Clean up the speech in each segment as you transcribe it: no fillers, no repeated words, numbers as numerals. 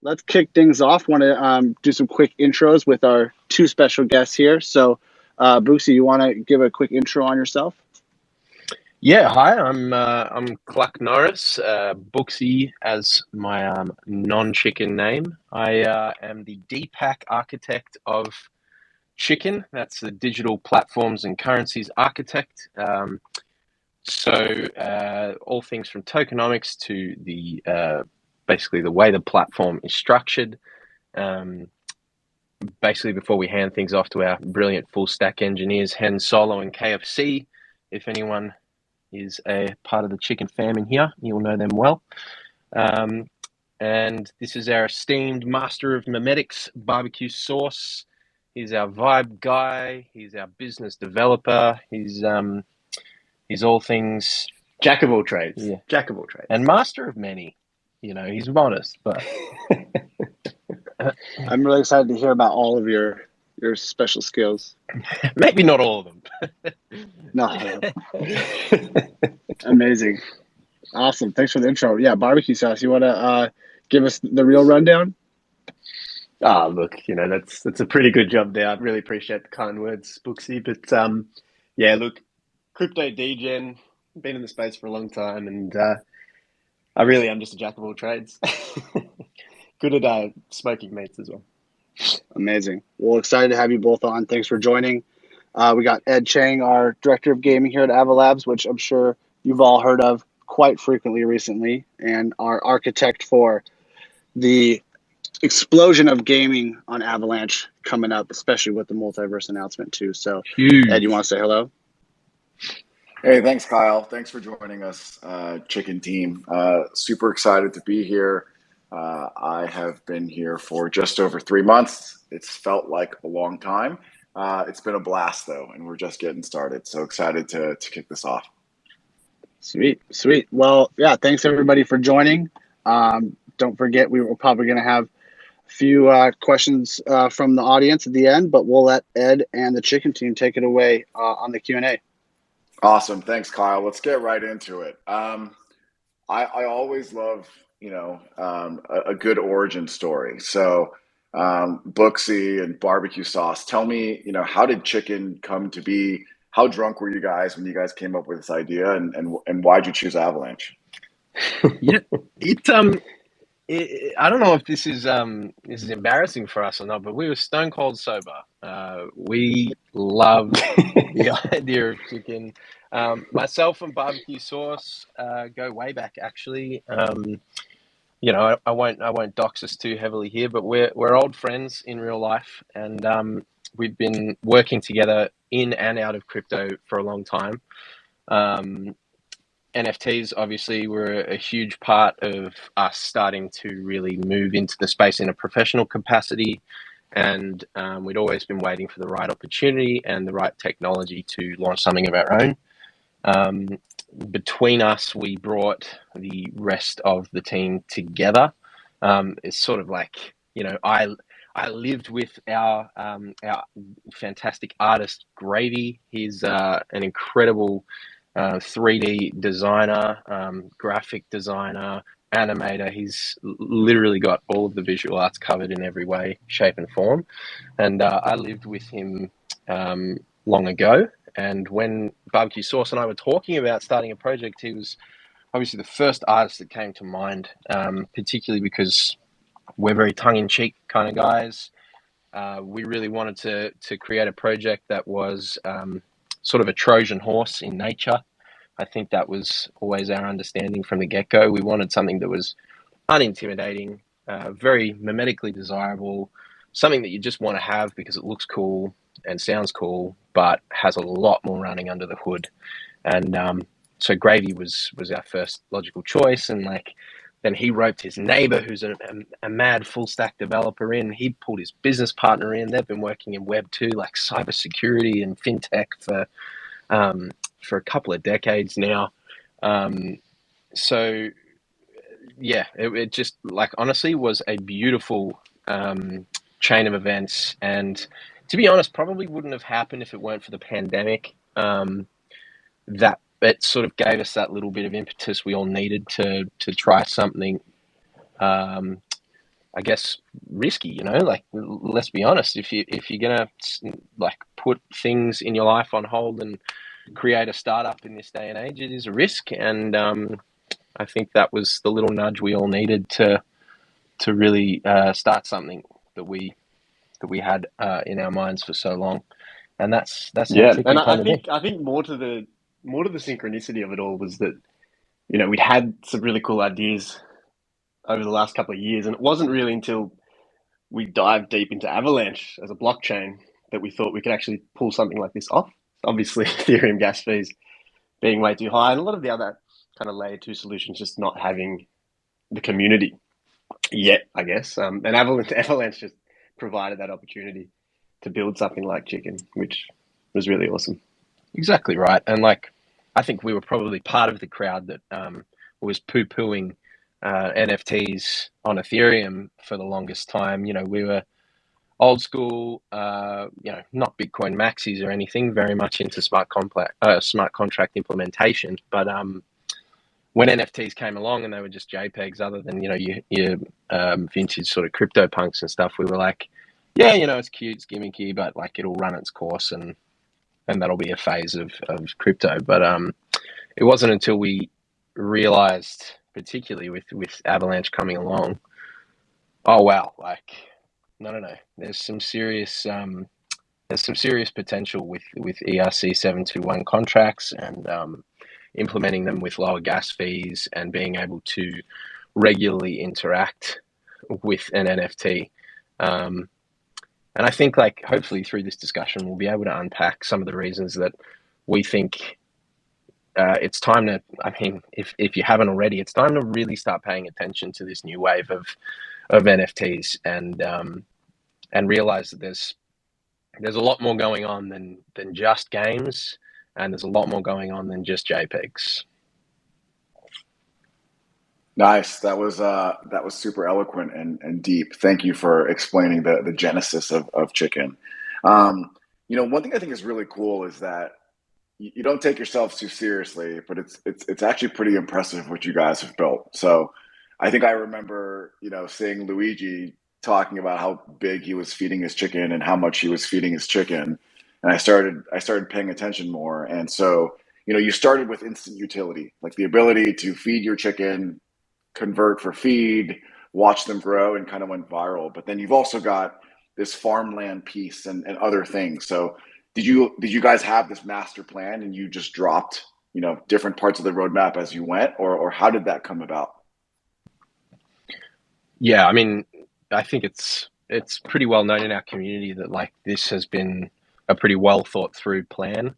let's kick things off. Want to do some quick intros with our two special guests here. So, Booksy, you want to give a quick intro on yourself? Yeah, hi. I'm Cluck Norris, Booksy as my non-chicken name. I am the Deepak architect of Chickn. That's the digital platforms and currencies architect. All things from tokenomics to the basically the way the platform is structured. Basically, before we hand things off to our brilliant full stack engineers, Hen Solo and KFC, if anyone is a part of the Chickn fam in here, you'll know them well. And this is our esteemed master of memetics, Barbecue Sauce. He's our vibe guy. He's our business developer. He's all things jack of all trades. Yeah. Jack of all trades. And master of many. You know, he's modest, but I'm really excited to hear about all of your special skills. Maybe not all of them. No. Amazing. Awesome. Thanks for the intro. Yeah, Barbecue Sauce, you want to give us the real rundown? Look, that's a pretty good job there. I really appreciate the kind words, Booksy. But yeah, look, crypto degen, been in the space for a long time, and I really am just a jack of all trades. Good at smoking meats as well. Amazing. Well, excited to have you both on. Thanks for joining. We got Ed Chang, our director of gaming here at Avalabs, which I'm sure you've all heard of quite frequently recently, and our architect for the explosion of gaming on Avalanche coming up, especially with the multiverse announcement too. So, Ed, you want to say hello? Hey, thanks, Kyle. Thanks for joining us, Chickn team. Super excited to be here. I have been here for just over 3 months. It's felt like a long time. It's been a blast, though, and we're just getting started. So excited to kick this off. Sweet. Well, yeah, thanks everybody for joining. Don't forget, we were probably going to have a few questions from the audience at the end, but we'll let Ed and the Chickn team take it away on the Q&A. Awesome. Thanks, Kyle. Let's get right into it. I always love, a good origin story. So Booksy and Barbecue Sauce, tell me, how did Chickn come to be? How drunk were you guys when you guys came up with this idea, and why'd you choose Avalanche? Yeah, I don't know if this is embarrassing for us or not, but we were stone cold sober. We loved the idea of Chickn. Myself and Barbecue Sauce go way back, actually. I won't dox us too heavily here, but we're old friends in real life, and we've been working together in and out of crypto for a long time. NFTs obviously were a huge part of us starting to really move into the space in a professional capacity, and we'd always been waiting for the right opportunity and the right technology to launch something of our own. Between us, we brought the rest of the team together. It's sort of like, I lived with our fantastic artist Gravy. He's an incredible 3D designer, graphic designer, animator. He's literally got all of the visual arts covered in every way, shape, and form. And I lived with him long ago. And when Barbecue Sauce and I were talking about starting a project, he was obviously the first artist that came to mind, particularly because we're very tongue-in-cheek kind of guys. We really wanted to create a project that was sort of a Trojan horse in nature. I think that was always our understanding from the get-go. We wanted something that was unintimidating, very memetically desirable, something that you just want to have because it looks cool and sounds cool, but has a lot more running under the hood. And so Gravy was our first logical choice, and then he roped his neighbor, who's a mad full stack developer, in. He pulled his business partner in. They've been working in Web 2, like cybersecurity and fintech for a couple of decades now. So yeah, it just honestly was a beautiful chain of events, and to be honest, probably wouldn't have happened if it weren't for the pandemic. That it sort of gave us that little bit of impetus we all needed to try something I guess, risky. Like, let's be honest. If you're gonna like put things in your life on hold and create a startup in this day and age, it is a risk. And I think that was the little nudge we all needed to really start something that we had in our minds for so long. And that's how Chickn and came to be. I think more to the synchronicity of it all was that we'd had some really cool ideas over the last couple of years, and it wasn't really until we dived deep into Avalanche as a blockchain that we thought we could actually pull something like this off. Obviously, Ethereum gas fees being way too high, and a lot of the other kind of layer 2 solutions just not having the community yet, I guess. And Avalanche just provided that opportunity to build something like Chickn, which was really awesome. Exactly right. And like, I think we were probably part of the crowd that was poo-pooing NFTs on Ethereum for the longest time. We were old school, not Bitcoin maxis or anything, very much into smart contract implementation. But when NFTs came along and they were just JPEGs, other than your vintage sort of crypto punks and stuff, we were like, yeah, it's cute, it's gimmicky, but like it'll run its course and that'll be a phase of crypto. But it wasn't until we realized, particularly with Avalanche coming along, oh wow, like no, there's some serious potential with ERC 721 contracts and implementing them with lower gas fees and being able to regularly interact with an NFT. And I think, like, hopefully through this discussion, we'll be able to unpack some of the reasons that we think it's time to, I mean, if you haven't already, it's time to really start paying attention to this new wave of NFTs and realize that there's a lot more going on than just games, and there's a lot more going on than just JPEGs. Nice. That was super eloquent and deep. Thank you for explaining the genesis of Chickn. One thing I think is really cool is that you don't take yourself too seriously, but it's actually pretty impressive what you guys have built. So I think I remember, seeing Luigi talking about how big he was feeding his chicken and how much he was feeding his chicken. And I started paying attention more. And so, you started with instant utility, like the ability to feed your chicken, convert for feed, watch them grow, and kind of went viral. But then you've also got this farmland piece and other things. So did you guys have this master plan and you just dropped, different parts of the roadmap as you went, or how did that come about? Yeah, I mean, I think it's pretty well known in our community that like this has been a pretty well thought through plan,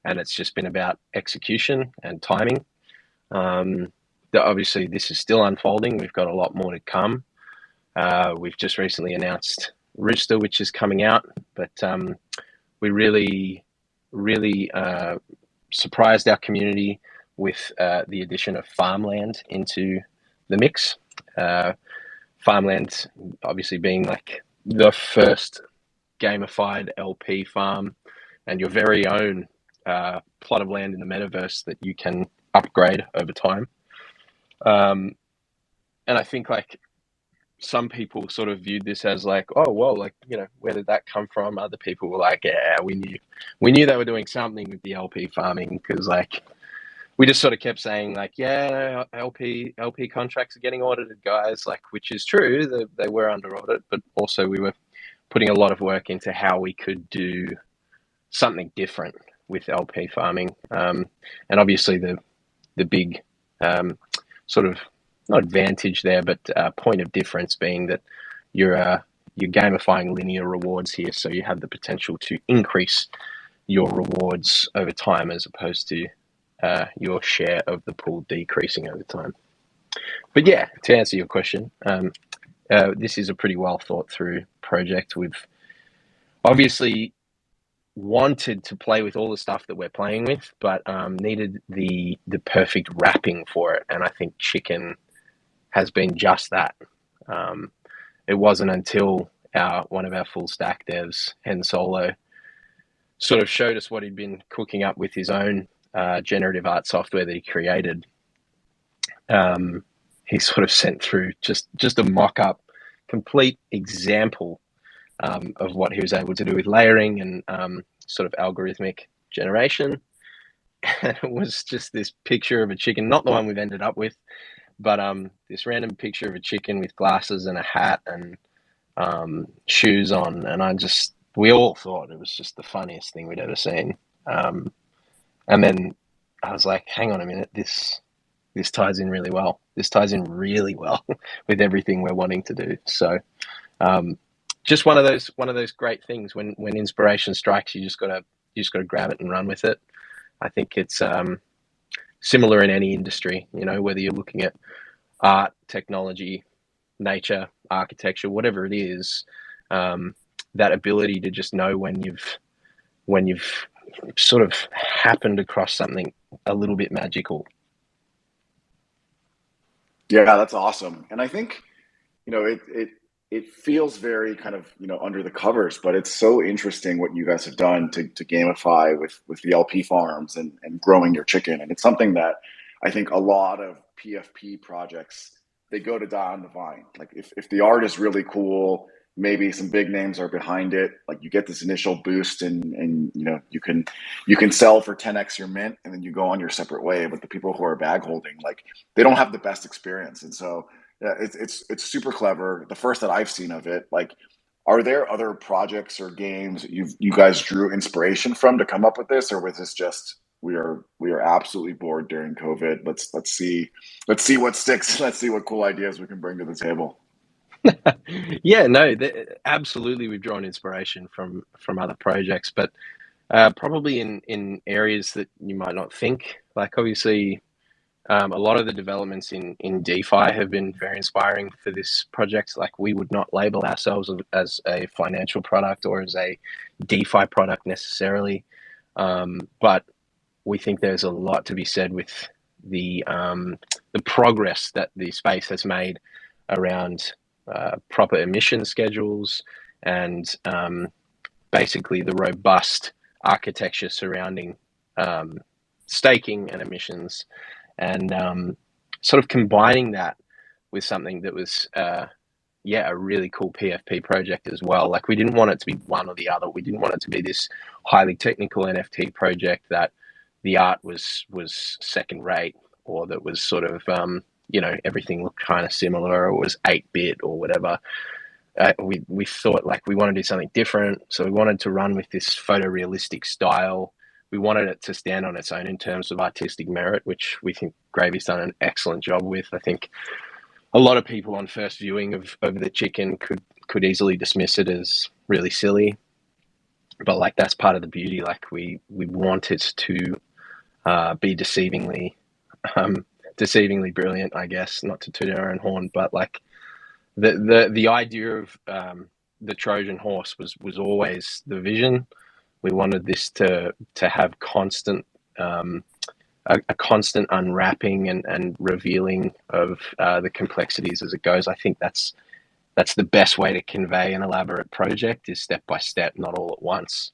and it's just been about execution and timing. Obviously, this is still unfolding. We've got a lot more to come. We've just recently announced Roostr, which is coming out, but we really surprised our community with the addition of Farmland into the mix. Farmland obviously being like the first gamified LP farm and your very own plot of land in the metaverse that you can upgrade over time. And I think like some people sort of viewed this as like, oh, well, like, where did that come from? Other people were like, yeah, we knew they were doing something with the LP farming, because like we just sort of kept saying like, yeah, LP contracts are getting audited, guys, like, which is true. They were under audit, but also we were putting a lot of work into how we could do something different with LP farming. And obviously the big sort of not advantage there, but point of difference being that you're gamifying linear rewards here, so you have the potential to increase your rewards over time as opposed to your share of the pool decreasing over time. But yeah, to answer your question, this is a pretty well thought through project. We've obviously wanted to play with all the stuff that we're playing with, but needed the perfect wrapping for it, and I think Chickn has been just that. It wasn't until one of our full stack devs, Hen Solo, sort of showed us what he'd been cooking up with his own generative art software that he created. He sort of sent through just a mock-up complete example of what he was able to do with layering and sort of algorithmic generation. And it was just this picture of a chicken, not the one we've ended up with, but this random picture of a chicken with glasses and a hat and shoes on. And we all thought it was just the funniest thing we'd ever seen. And then I was like, hang on a minute, this ties in really well. This ties in really well with everything we're wanting to do. So just one of those great things when inspiration strikes, you just gotta grab it and run with it. I think it's similar in any industry, whether you're looking at art, technology, nature, architecture, whatever it is, that ability to just know when you've sort of happened across something a little bit magical. Yeah, that's awesome. And I think, it feels very kind of, under the covers, but it's so interesting what you guys have done to gamify with the LP farms and growing your chicken. And it's something that I think a lot of PFP projects, they go to die on the vine. Like if the art is really cool, maybe some big names are behind it, like you get this initial boost and you can sell for 10x your mint and then you go on your separate way. But the people who are bag holding, like they don't have the best experience. And so yeah, it's super clever. The first that I've seen of it, like, are there other projects or games that you guys drew inspiration from to come up with this, or was this just we are absolutely bored during COVID? Let's see what sticks. Let's see what cool ideas we can bring to the table. Yeah, no, absolutely. We've drawn inspiration from other projects, but probably in areas that you might not think. Like obviously, a lot of the developments in DeFi have been very inspiring for this project. Like we would not label ourselves as a financial product or as a DeFi product necessarily, but we think there's a lot to be said with the progress that the space has made around proper emission schedules and basically the robust architecture surrounding staking and emissions, and sort of combining that with something that was a really cool PFP project as well. Like we didn't want it to be one or the other. We didn't want it to be this highly technical NFT project that the art was second rate, or that was sort of everything looked kind of similar, or was 8-bit or whatever. We thought like we want to do something different, so we wanted to run with this photorealistic style. We wanted it to stand on its own in terms of artistic merit, which we think Gravy's done an excellent job with. I think a lot of people on first viewing of the Chickn could easily dismiss it as really silly, but like that's part of the beauty. Like we want it to be deceivingly brilliant, I guess, not to toot our own horn, but like the idea of the Trojan horse was always the vision. We wanted this to have constant a constant unwrapping and revealing of the complexities as it goes. I think that's the best way to convey an elaborate project, is step by step, not all at once.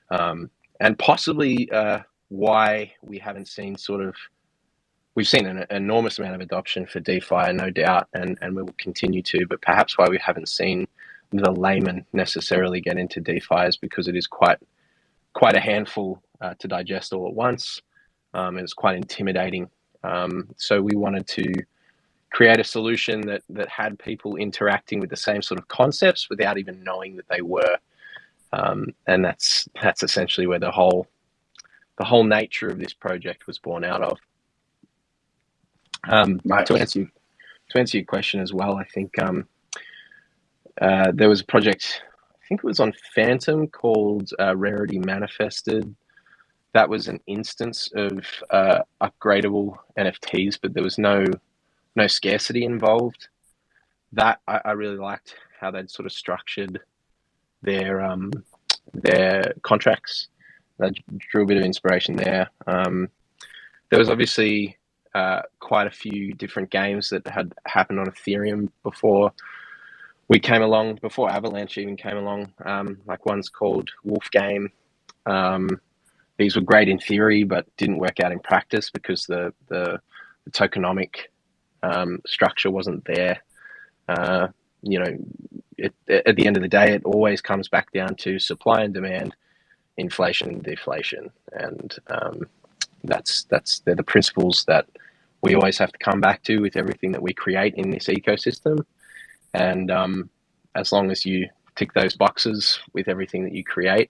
And possibly why we haven't seen we've seen an enormous amount of adoption for DeFi, no doubt, and we will continue to, but perhaps why we haven't seen the layman necessarily get into DeFi is because it is quite a handful to digest all at once. And it's quite intimidating. So we wanted to create a solution that had people interacting with the same sort of concepts without even knowing that they were. And that's essentially where the whole nature of this project was born out of. Nice. To answer your question as well, I think there was a project, I think it was on Phantom, called Rarity Manifested. That was an instance of upgradable NFTs, but there was no scarcity involved. That I really liked how they'd sort of structured their contracts. That drew a bit of inspiration there. There was obviously quite a few different games that had happened on Ethereum before we came along, before Avalanche even came along. Like one's called Wolf Game. These were great in theory, but didn't work out in practice because the tokenomic structure wasn't there. at the end of the day, it always comes back down to supply and demand, inflation and deflation, and they're the principles that we always have to come back to with everything that we create in this ecosystem. And as long as you tick those boxes with everything that you create,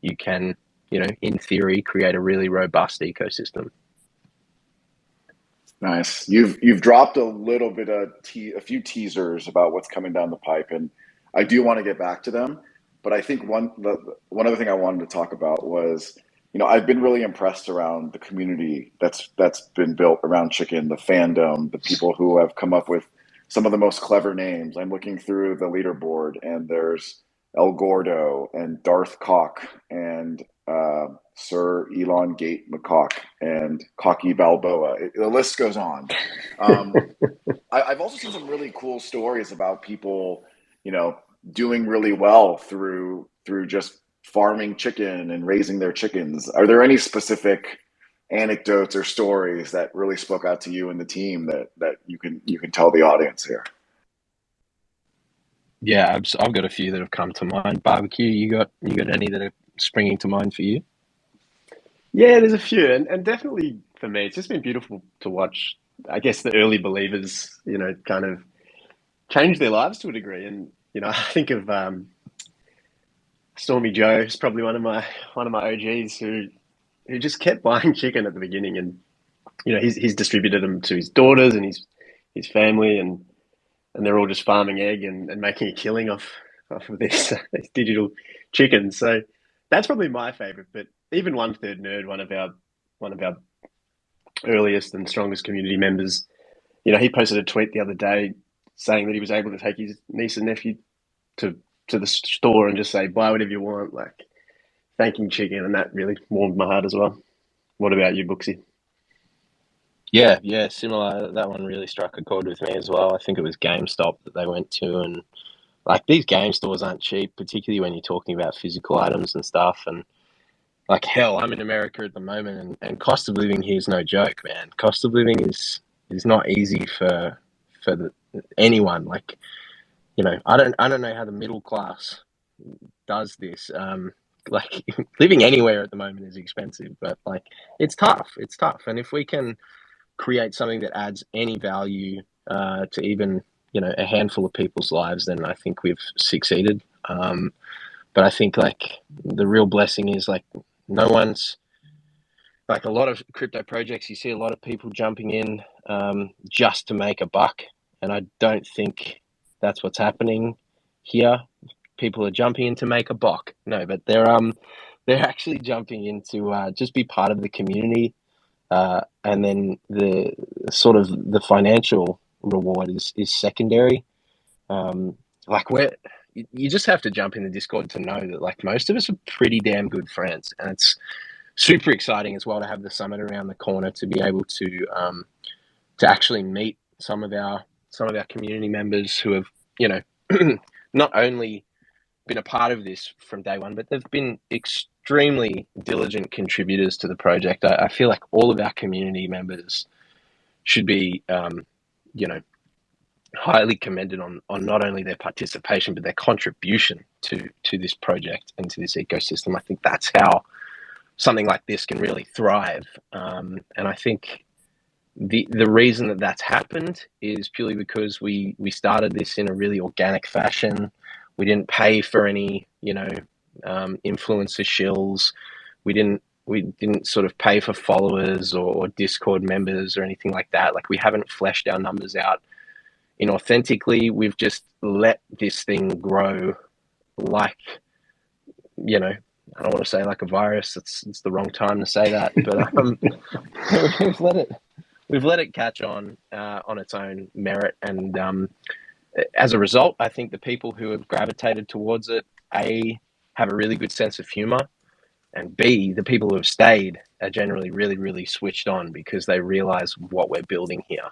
you can, in theory, create a really robust ecosystem. Nice. You've dropped a little bit of a few teasers about what's coming down the pipe, and I do want to get back to them. But I think one other thing I wanted to talk about was, I've been really impressed around the community that's been built around Chickn, the fandom, the people who have come up with some of the most clever names. I'm looking through the leaderboard, and there's El Gordo and Darth Cock and Sir Elongate McCock and Cocky Balboa. The list goes on. I've also seen some really cool stories about people, doing really well through just farming chicken and raising their chickens. Are there any specific anecdotes or stories that really spoke out to you and the team that you can tell the audience here? Yeah, I've got a few that have come to mind. Barbecue, you got any that are springing to mind for you? Yeah, there's a few, and definitely for me, it's just been beautiful to watch. I guess the early believers, kind of change their lives to a degree, and I think of Stormy Joe is probably one of my OGs who just kept buying chicken at the beginning, and he's distributed them to his daughters and his family, and they're all just farming egg and making a killing off of this digital chickens. So that's probably my favorite. But even One Third Nerd, one of our earliest and strongest community members, he posted a tweet the other day saying that he was able to take his niece and nephew to the store and just say, buy whatever you want, like thanking Chickn, and that really warmed my heart as well. What about you, Booksy? Yeah, similar. That one really struck a chord with me as well. I think it was GameStop that they went to, and like these game stores aren't cheap, particularly when you're talking about physical items and stuff. And like hell, I'm in America at the moment, and cost of living here is no joke, man. Cost of living is not easy for anyone. Like, I don't know how the middle class does this. Like living anywhere at the moment is expensive, but like it's tough. And if we can create something that adds any value to even a handful of people's lives, then I think we've succeeded. But I think like the real blessing is like no one's like a lot of crypto projects. You see a lot of people jumping in just to make a buck, and I don't think that's what's happening here. People are jumping in to make a buck. No, but they're actually jumping in to just be part of the community. And then the sort of the financial reward is secondary. Like you just have to jump in the Discord to know that like most of us are pretty damn good friends, and it's super exciting as well to have the summit around the corner to be able to actually meet some of our community members who have not only been a part of this from day one, but they've been extremely diligent contributors to the project. I feel like all of our community members should be, highly commended on not only their participation, but their contribution to this project and to this ecosystem. I think that's how something like this can really thrive. And I think the reason that that's happened is purely because we started this in a really organic fashion. We didn't pay for any, influencer shills. We didn't sort of pay for followers or Discord members or anything like that. Like we haven't fleshed our numbers out inauthentically. We've just let this thing grow like, I don't want to say like a virus. It's the wrong time to say that, but we've let it catch on its own merit, and as a result, I think the people who have gravitated towards it, A, have a really good sense of humor, and B, the people who have stayed are generally really, really switched on because they realize what we're building here.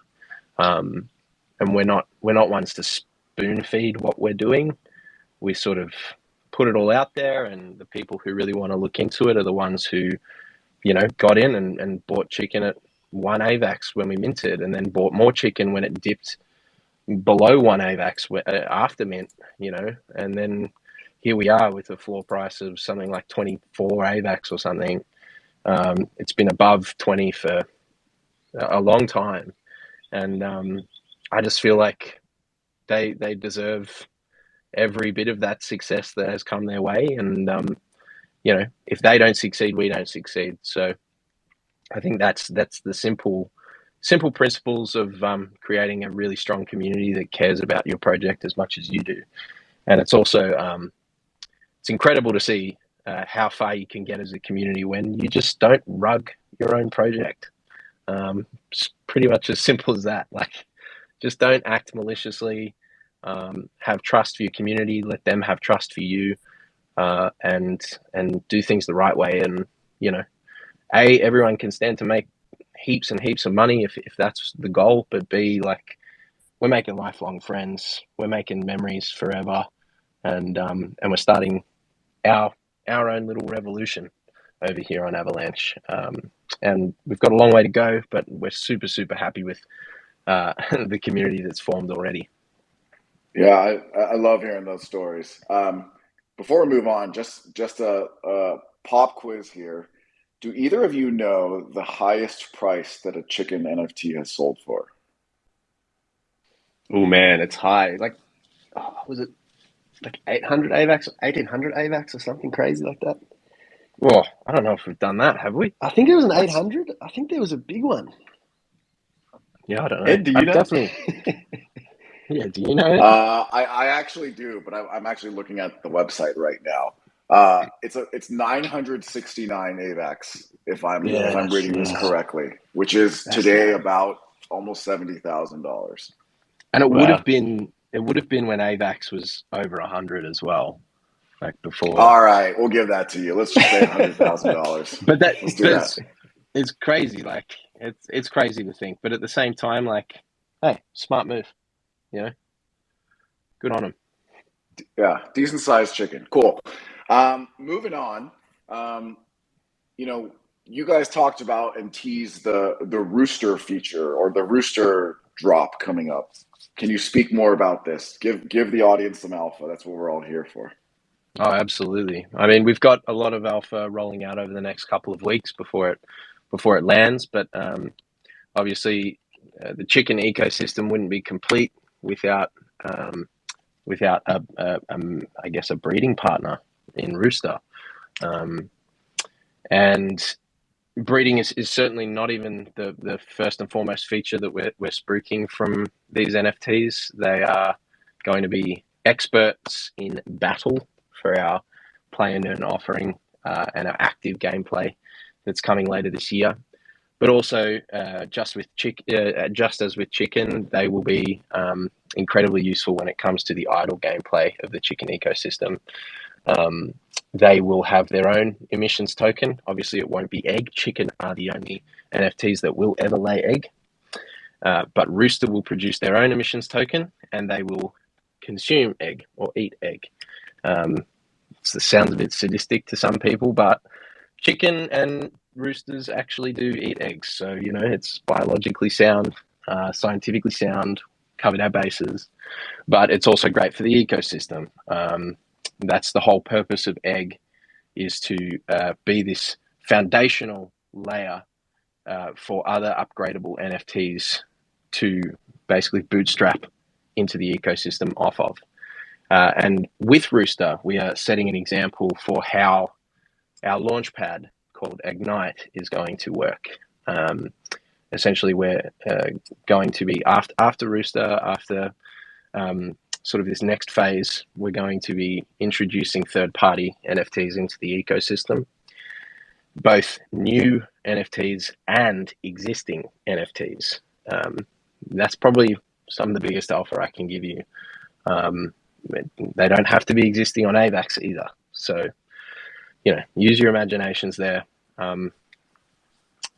And we're not ones to spoon feed what we're doing. We sort of put it all out there, and the people who really want to look into it are the ones who, got in and bought Chickn at 1 AVAX when we minted, and then bought more Chickn when it dipped below one AVAX after mint, and then here we are with a floor price of something like 24 AVAX or something. It's been above 20 for a long time, and I just feel like they deserve every bit of that success that has come their way, and if they don't succeed, we don't succeed. So I think that's the simple principles of creating a really strong community that cares about your project as much as you do. And it's also it's incredible to see how far you can get as a community when you just don't rug your own project. It's pretty much as simple as that. Like, just don't act maliciously. Have trust for your community. Let them have trust for you, and do things the right way. And everyone can stand to make heaps and heaps of money if that's the goal. But B, like, we're making lifelong friends. We're making memories forever, and we're starting our own little revolution over here on Avalanche. And we've got a long way to go, but we're super, super happy with the community that's formed already. Yeah, I love hearing those stories. Before we move on, just a pop quiz here. Do either of you know the highest price that a Chickn NFT has sold for? Oh man, it's high. Like, was it like 800 AVAX, 1800 AVAX, or something crazy like that? Well, I don't know if we've done that, have we? I think it was an 800. I think there was a big one. Yeah, I don't know. Ed, do you I've know? definitely. Yeah, do you know it? I actually do, but I'm actually looking at the website right now. It's 969 AVAX if I'm reading this correctly, which is today about almost $70,000. And it would have been when AVAX was over 100 as well, like before. All right, we'll give that to you. Let's just say $100,000. But let's do that. It's crazy. Like, it's crazy to think, but at the same time, like, hey, smart move, good on them. Yeah, decent sized chicken. Cool. Moving on. You guys talked about and teased the Roostr feature or the Roostr drop coming up. Can you speak more about this? Give the audience some alpha. That's what we're all here for. Oh, absolutely. I mean, we've got a lot of alpha rolling out over the next couple of weeks before it lands, but obviously the Chickn ecosystem wouldn't be complete without I guess a breeding partner in Roostr, and breeding is certainly not even the first and foremost feature that we're spruiking from these NFTs. They are going to be experts in battle for our play and earn offering and our active gameplay that's coming later this year. But also, just as with Chickn, they will be incredibly useful when it comes to the idle gameplay of the Chickn ecosystem. They will have their own emissions token. Obviously, it won't be egg. Chickn are the only NFTs that will ever lay egg. But Roostr will produce their own emissions token, and they will consume egg or eat egg. It sounds a bit sadistic to some people, but Chickn and roosters actually do eat eggs. So, it's biologically sound, scientifically sound, covered our bases, but it's also great for the ecosystem. That's the whole purpose of egg, is to be this foundational layer for other upgradable NFTs to basically bootstrap into the ecosystem off of. And with Roostr, we are setting an example for how our launchpad called Ignite is going to work. Essentially, we're going to be after Roostr, after sort of this next phase, we're going to be introducing third-party NFTs into the ecosystem, both new NFTs and existing NFTs. That's probably some of the biggest alpha I can give you. They don't have to be existing on AVAX either. So, use your imaginations there.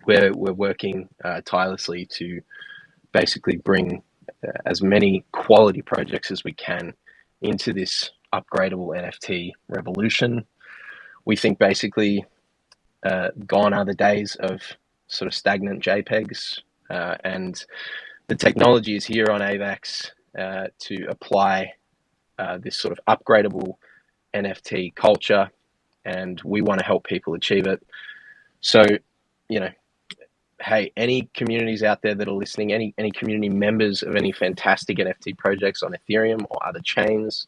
We're working tirelessly to basically bring as many quality projects as we can into this upgradable NFT revolution. We think basically gone are the days of sort of stagnant JPEGs, and the technology is here on AVAX, to apply this sort of upgradable NFT culture, and we want to help people achieve it. So, you know, hey, any communities out there that are listening, any community members of any fantastic NFT projects on Ethereum or other chains,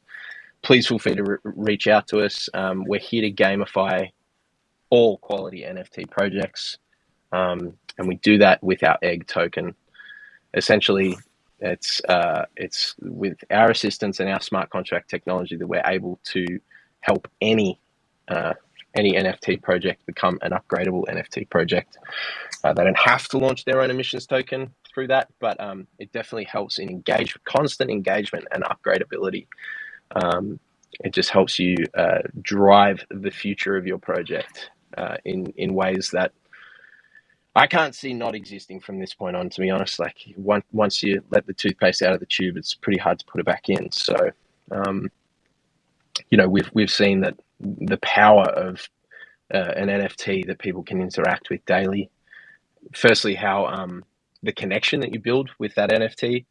please feel free to reach out to us. We're here to gamify all quality NFT projects, and we do that with our egg token. Essentially, it's with our assistance and our smart contract technology that we're able to help any NFT project become an upgradable NFT project. They don't have to launch their own emissions token through that, but it definitely helps in constant engagement and upgradability. It just helps you drive the future of your project in ways that I can't see not existing from this point on, to be honest. Like once you let the toothpaste out of the tube, it's pretty hard to put it back in. So, you know, we've seen that the power of an NFT that people can interact with daily. Firstly, how the connection that you build with that NFT,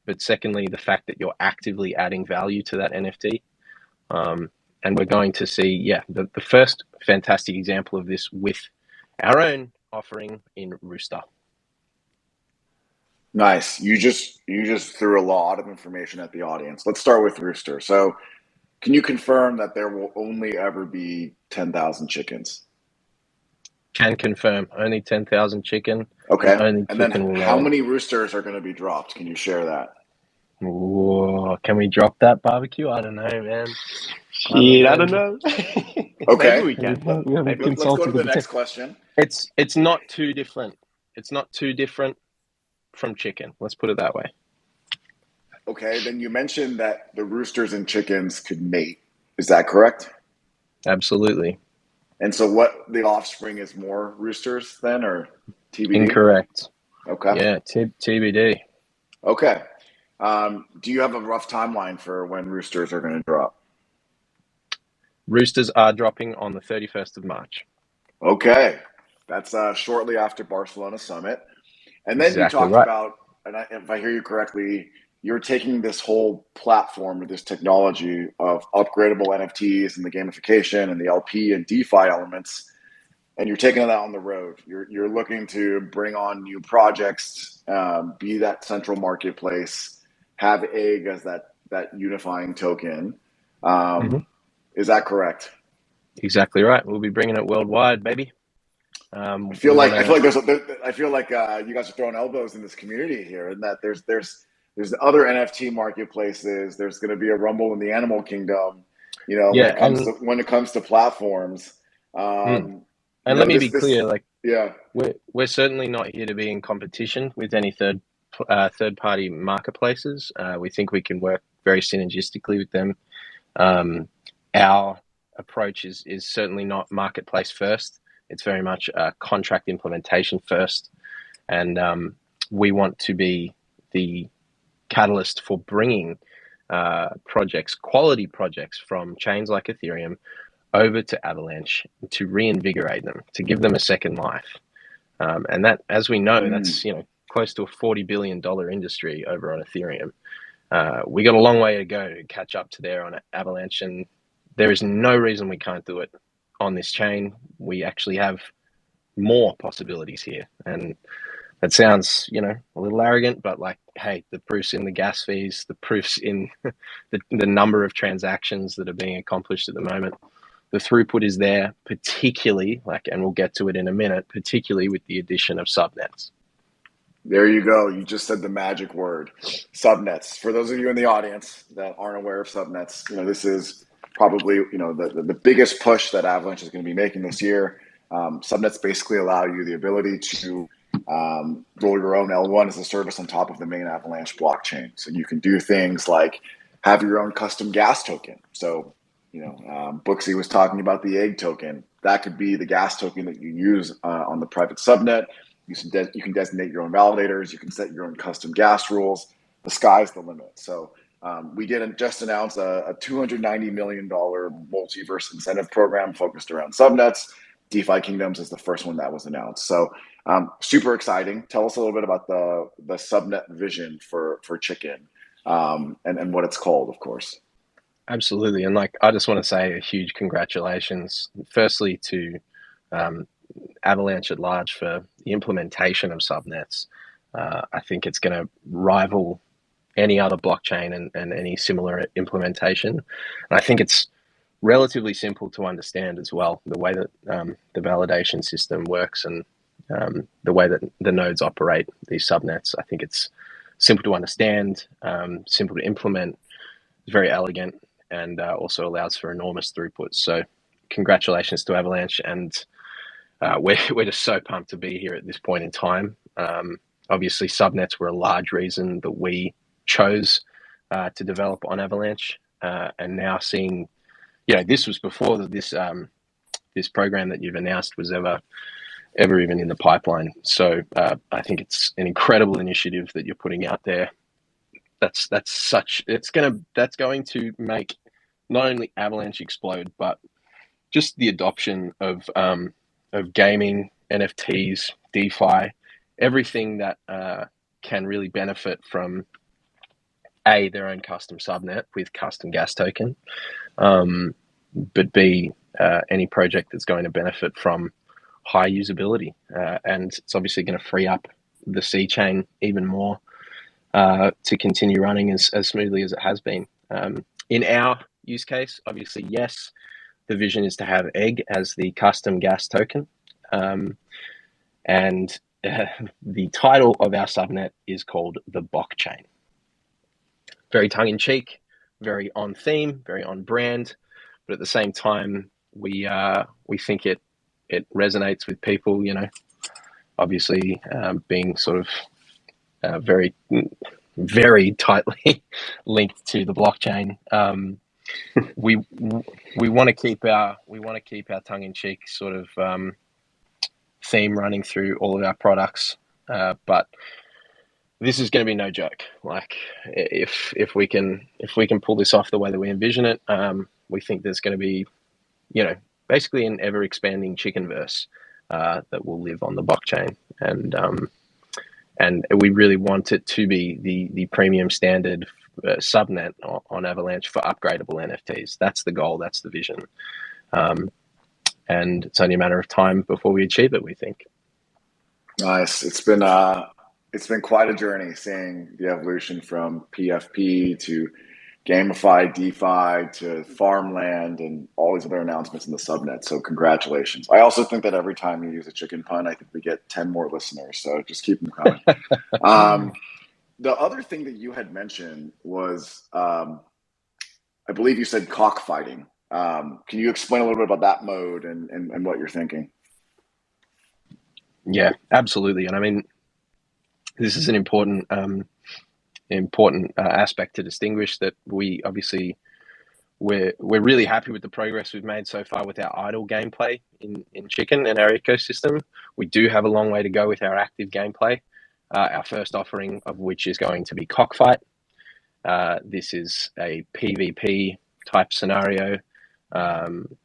but secondly, the fact that you're actively adding value to that NFT. And we're going to see, the first fantastic example of this with our own offering in Roostr. Nice. You just threw a lot of information at the audience. Let's start with Roostr. So, can you confirm that there will only ever be 10,000 chickens? Can confirm. Only 10,000 chicken. Okay. And then how many roosters are going to be dropped? Can you share that? Whoa, can we drop that barbecue? I don't know, man. I don't know. Okay. Maybe we can. Let's go to the next question. It's not too different. It's not too different from chicken. Let's put it that way. Okay, then you mentioned that the roosters and chickens could mate. Is that correct? Absolutely. And so what, the offspring is more roosters then, or TBD? Incorrect. Okay. Yeah, TBD. Okay. Do you have a rough timeline for when roosters are going to drop? Roosters are dropping on the 31st of March. Okay. That's shortly after Barcelona Summit. And then you talked about, and if I hear you correctly, you're taking this whole platform or this technology of upgradable NFTs and the gamification and the LP and DeFi elements, and you're taking that on the road. You're looking to bring on new projects, be that central marketplace, have egg as that unifying token. Is that correct? Exactly right. We'll be bringing it worldwide, baby. I feel like you guys are throwing elbows in this community here, and that there's other NFT marketplaces. There's going to be a rumble in the animal kingdom, you know, when it comes to platforms. And let me be clear, we're certainly not here to be in competition with any third party marketplaces. We think we can work very synergistically with them. Our approach is certainly not marketplace first. It's very much contract implementation first, and we want to be the catalyst for bringing quality projects from chains like Ethereum over to Avalanche to reinvigorate them, to give them a second life. And that, as we know, that's close to a $40 billion industry over on Ethereum. We got a long way to go to catch up to there on Avalanche, and there is no reason we can't do it on this chain. We actually have more possibilities here, and that sounds, a little arrogant, but hey, the proof's in the gas fees, the proof's in the number of transactions that are being accomplished at the moment. The throughput is there, particularly and we'll get to it in a minute, particularly with the addition of subnets. There you go. You just said the magic word, subnets. For those of you in the audience that aren't aware of subnets, this is probably, the biggest push that Avalanche is going to be making this year. Subnets basically allow you the ability to roll your own L1 as a service on top of the main Avalanche blockchain. So you can do things like have your own custom gas token. So, Booksy was talking about the egg token. That could be the gas token that you use on the private subnet. You can designate your own validators. You can set your own custom gas rules. The sky's the limit. So we did just announce a $290 million multiverse incentive program focused around subnets. DeFi Kingdoms is the first one that was announced. So super exciting. Tell us a little bit about the subnet vision for Chickn. and what it's called, of course. Absolutely. And like, I just want to say a huge congratulations, firstly, to Avalanche at large for the implementation of subnets. I think it's going to rival any other blockchain and any similar implementation. And I think it's relatively simple to understand as well, the way that the validation system works and the way that the nodes operate these subnets. I think it's simple to understand, simple to implement, very elegant, and also allows for enormous throughput. So congratulations to Avalanche, and we're just so pumped to be here at this point in time. Obviously, subnets were a large reason that we chose to develop on Avalanche, and now seeing, this was before this program that you've announced was ever even in the pipeline. So I think it's an incredible initiative that you're putting out there. That's going to make not only Avalanche explode, but just the adoption of gaming, NFTs, DeFi, everything that can really benefit from their own custom subnet with custom gas token, but B, any project that's going to benefit from high usability, and it's obviously going to free up the C chain even more to continue running as smoothly as it has been. In our use case, obviously, yes, the vision is to have egg as the custom gas token, and the title of our subnet is called the blockchain. Very tongue-in-cheek, very on theme, very on brand, but at the same time, we think it resonates with people. Obviously, being sort of very very tightly linked to the blockchain. We want to keep our tongue-in-cheek sort of theme running through all of our products, but this is going to be no joke. Like, if we can pull this off the way that we envision it, we think there's going to be, basically an ever expanding Chicknverse that will live on the blockchain, and we really want it to be the premium standard subnet on Avalanche for upgradable NFTs. That's the goal. That's the vision. And it's only a matter of time before we achieve it, we think. Nice. It's been quite a journey seeing the evolution from PFP to gamified DeFi to Farmland and all these other announcements in the subnet. So congratulations. I also think that every time you use a chicken pun, I think we get 10 more listeners. So just keep them coming. The other thing that you had mentioned was, I believe you said cockfighting. Can you explain a little bit about that mode and what you're thinking? Yeah, absolutely. And I mean, this is an important aspect to distinguish, that we're really happy with the progress we've made so far with our idle gameplay in Chickn and our ecosystem. We do have a long way to go with our active gameplay. Our first offering of which is going to be Cockfight. This is a PvP type scenario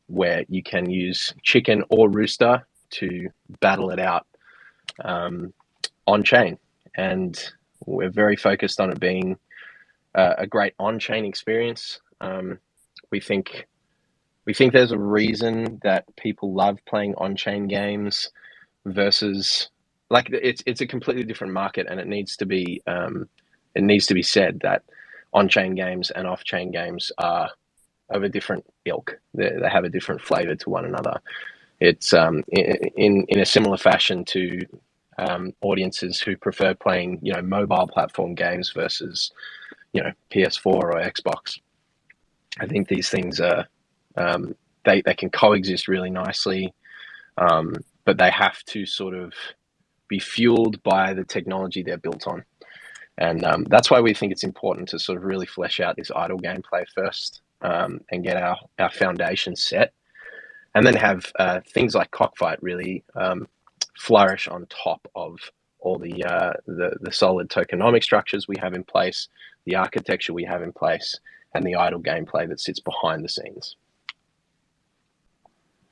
where you can use Chickn or Roostr to battle it out on chain, and we're very focused on it being a great on-chain experience. We think there's a reason that people love playing on-chain games versus, like, it's a completely different market, and it needs to be said that on-chain games and off-chain games are of a different ilk. They have a different flavor to one another. It's in a similar fashion to audiences who prefer playing, mobile platform games versus, PS4 or Xbox. I think these things are they can coexist really nicely, but they have to sort of be fueled by the technology they're built on. And that's why we think it's important to sort of really flesh out this idle gameplay first, and get our foundation set, and then have things like Cockfight really flourish on top of all the solid tokenomic structures we have in place, the architecture we have in place, and the idle gameplay that sits behind the scenes.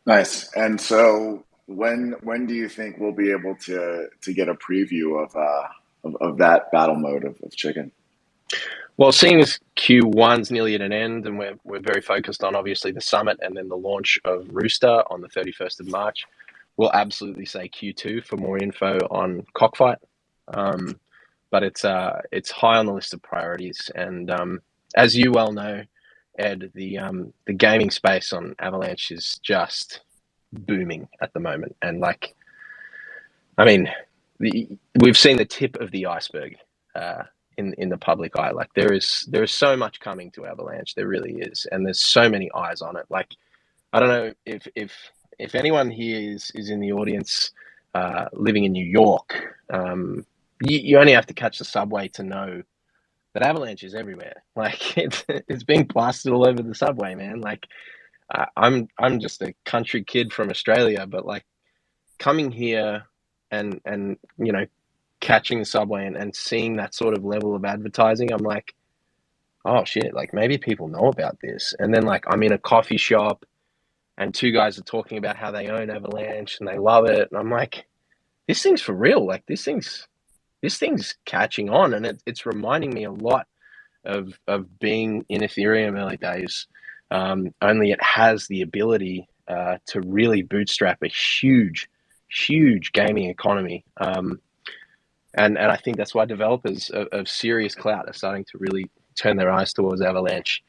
Nice. And so when do you think we'll be able to get a preview of that battle mode of Chickn? Well, seeing as Q1's nearly at an end, and we're very focused on obviously the summit and then the launch of Roostr on the 31st of March, we'll absolutely say Q2 for more info on Cockfight. But it's high on the list of priorities, and as you well know, Ed, the gaming space on Avalanche is just booming at the moment, and like, I mean, we've seen the tip of the iceberg. In the public eye, like there is so much coming to Avalanche, there really is, and there's so many eyes on it. Like, I don't know if anyone here is in the audience living in New York, you only have to catch the subway to know that Avalanche is everywhere. Like it's being plastered all over the subway, man. Like I'm just a country kid from Australia, but like coming here and you know, catching the subway and seeing that sort of level of advertising, I'm like, oh shit, like maybe people know about this. And then like I'm in a coffee shop and two guys are talking about how they own Avalanche and they love it. And I'm like, this thing's for real. Like this thing's catching on, and it's reminding me a lot of being in Ethereum early days. Only it has the ability to really bootstrap a huge gaming economy. And I think that's why developers of serious clout are starting to really turn their eyes towards Avalanche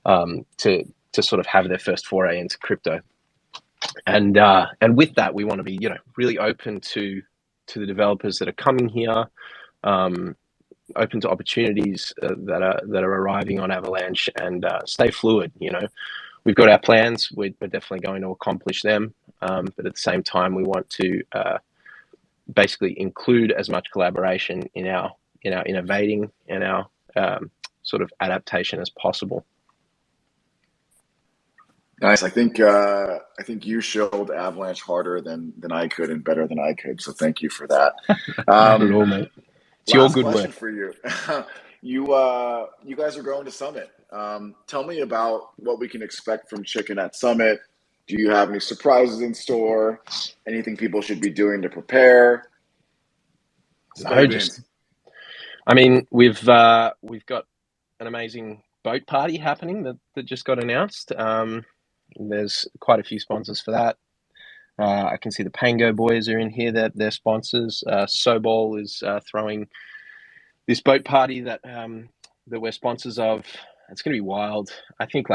to sort of have their first foray into crypto. And with that, we want to be, you know, really open to the developers that are coming here, open to opportunities that are arriving on Avalanche, and stay fluid. You know, we've got our plans. We're definitely going to accomplish them, but at the same time, we want to basically include as much collaboration in our innovating and our sort of adaptation as possible. Nice. I think you showed Avalanche harder than I could and better than I could. So thank you for that. Not at all, mate. It's your good question work. for you. You guys are going to Summit. Tell me about what we can expect from Chickn at Summit. Do you have any surprises in store? Anything people should be doing to prepare? I mean, we've got an amazing boat party happening that just got announced. There's quite a few sponsors for that. I can see the Pango boys are in here. They're sponsors. Sobol is throwing this boat party that we're sponsors of. It's going to be wild. I think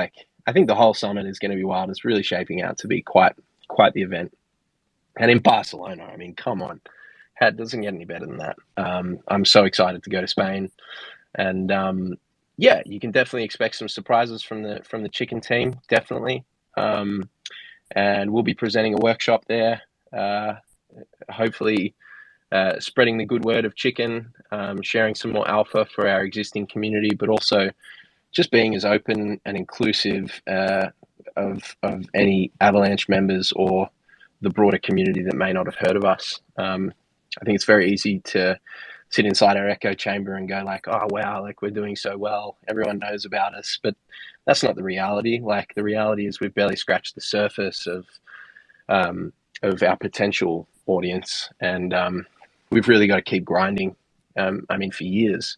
the whole summit is going to be wild. It's really shaping out to be quite the event. And in Barcelona, I mean, come on, it doesn't get any better than that. I'm so excited to go to Spain, and yeah, you can definitely expect some surprises from the Chickn team, definitely. And we'll be presenting a workshop there, hopefully spreading the good word of Chickn, sharing some more alpha for our existing community, but also just being as open and inclusive of any Avalanche members or the broader community that may not have heard of us. I think it's very easy to sit inside our echo chamber and go like, oh wow, like we're doing so well, everyone knows about us, but that's not the reality. Like the reality is we've barely scratched the surface of our potential audience, and we've really got to keep grinding. I mean, for years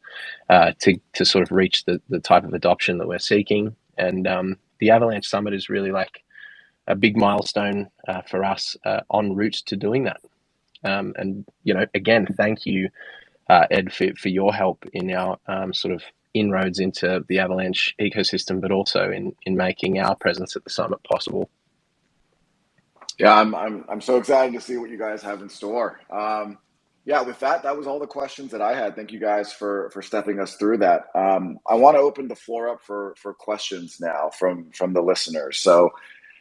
to sort of reach the type of adoption that we're seeking, and the Avalanche Summit is really like a big milestone for us en route to doing that. And you know, again, thank you, Ed, for your help in our sort of inroads into the Avalanche ecosystem, but also in making our presence at the summit possible. Yeah, I'm so excited to see what you guys have in store. Yeah, with that was all the questions that I had. Thank you guys for stepping us through that. I want to open the floor up for questions now from the listeners. So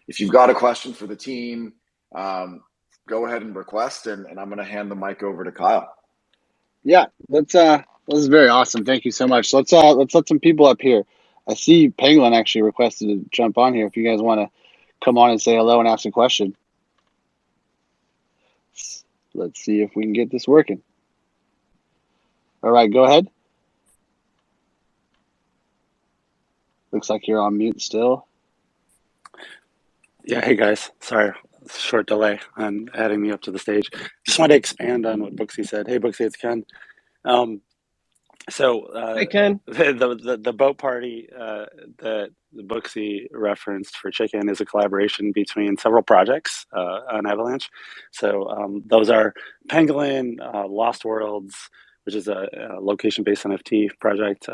if you've got a question for the team, go ahead and request, and I'm going to hand the mic over to Kyle. Yeah, this is very awesome. Thank you so much. Let's let some people up here. I see Penguin actually requested to jump on here. If you guys want to come on and say hello and ask a question. Let's see if we can get this working. All right, go ahead. Looks like you're on mute still. Yeah, hey guys. Sorry, short delay on adding me up to the stage. Just wanted to expand on what Booksy said. Hey Booksy, it's Ken. So Hey, Ken. the boat party that the Booksy referenced for Chickn is a collaboration between several projects on Avalanche. So those are Pangolin, Lost Worlds, which is a location-based NFT project,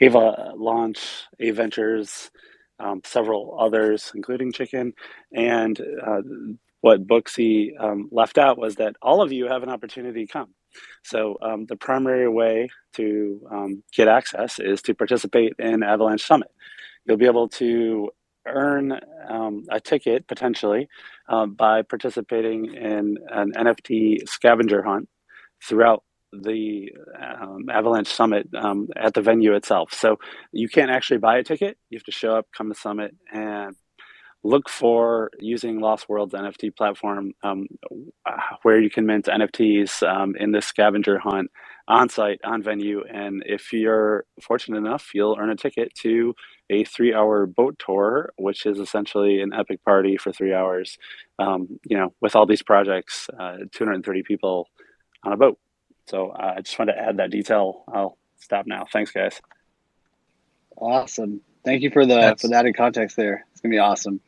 Avalanche, Ventures, several others, including Chickn, and what Booksy left out was that all of you have an opportunity to come. So the primary way to get access is to participate in Avalanche Summit. You'll be able to earn a ticket potentially by participating in an NFT scavenger hunt throughout the Avalanche Summit at the venue itself. So you can't actually buy a ticket. You have to show up, come to Summit, and look for using Lost World's NFT platform where you can mint NFTs in this scavenger hunt on site, on venue. And if you're fortunate enough, you'll earn a ticket to a 3-hour boat tour, which is essentially an epic party for 3 hours, with all these projects, 230 people on a boat. So I just wanted to add that detail. I'll stop now. Thanks, guys. Awesome. Thank you for the added context there. It's gonna be awesome.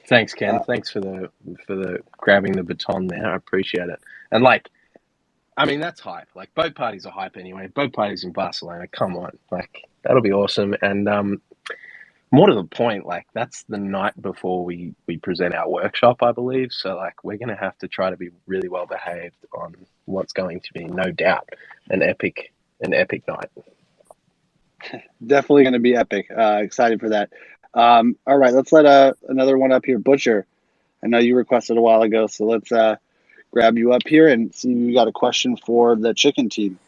Thanks, Ken. Thanks for the grabbing the baton there. I appreciate it. And that's hype. Like, boat parties are hype anyway. Boat parties in Barcelona. Come on, that'll be awesome. And more to the point, that's the night before we present our workshop, I believe. So we're gonna have to try to be really well behaved on what's going to be, no doubt, an epic night. Definitely gonna be epic. Excited for that. All right, let's let another one up here, Butcher. I know you requested a while ago, so let's grab you up here and see if you got a question for the Chickn team.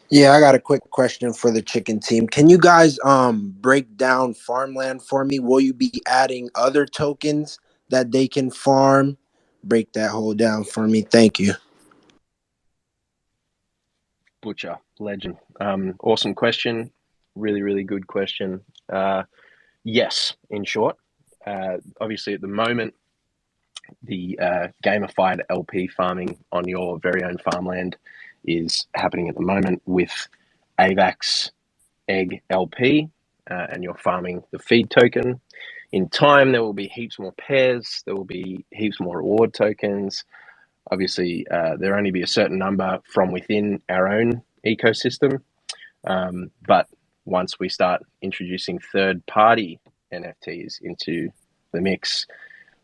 Yeah, I got a quick question for the Chickn team. Can you guys break down Farmland for me? Will you be adding other tokens that they can farm? Break that whole down for me. Thank you. Butcher, legend. Awesome question. Really, really good question. Yes, in short. Obviously, at the moment, the gamified LP farming on your very own farmland is happening at the moment with AVAX Egg LP, and you're farming the feed token. In time, there will be heaps more pairs. There will be heaps more reward tokens. Obviously, there only be a certain number from within our own ecosystem. But once we start introducing third-party NFTs into the mix,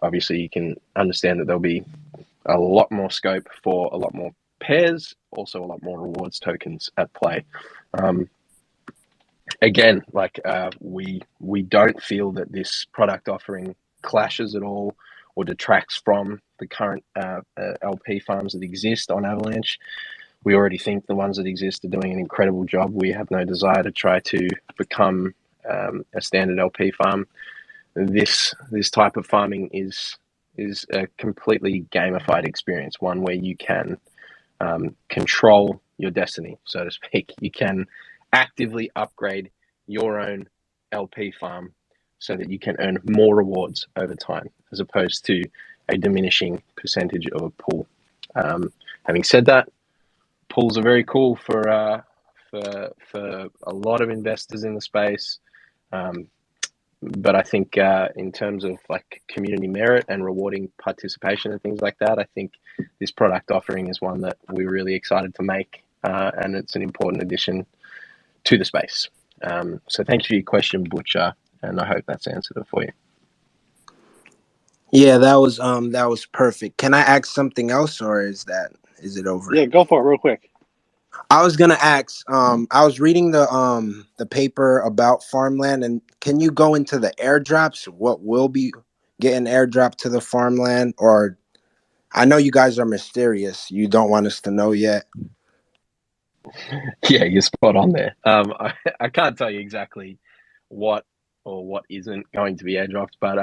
obviously you can understand that there'll be a lot more scope for a lot more pairs, also a lot more rewards tokens at play. Again, we don't feel that this product offering clashes at all or detracts from the current LP farms that exist on Avalanche. We already think the ones that exist are doing an incredible job. We have no desire to try to become a standard LP farm. This type of farming is a completely gamified experience, one where you can control your destiny, so to speak. You can actively upgrade your own LP farm so that you can earn more rewards over time, as opposed to a diminishing percentage of a pool. Having said that, pools are very cool for a lot of investors in the space. But I think in terms of community merit and rewarding participation and things like that, I think this product offering is one that we're really excited to make, and it's an important addition to the space. So thank you for your question, Butcher, and I hope that's answered it for you. Yeah, that was perfect. Can I ask something else, or is it over? Yeah, go for it real quick. I was gonna ask. I was reading the paper about Farmland, and can you go into the airdrops? What will be getting airdropped to the Farmland? Or I know you guys are mysterious. You don't want us to know yet. Yeah, you're spot on there. I can't tell you exactly what or what isn't going to be airdropped, but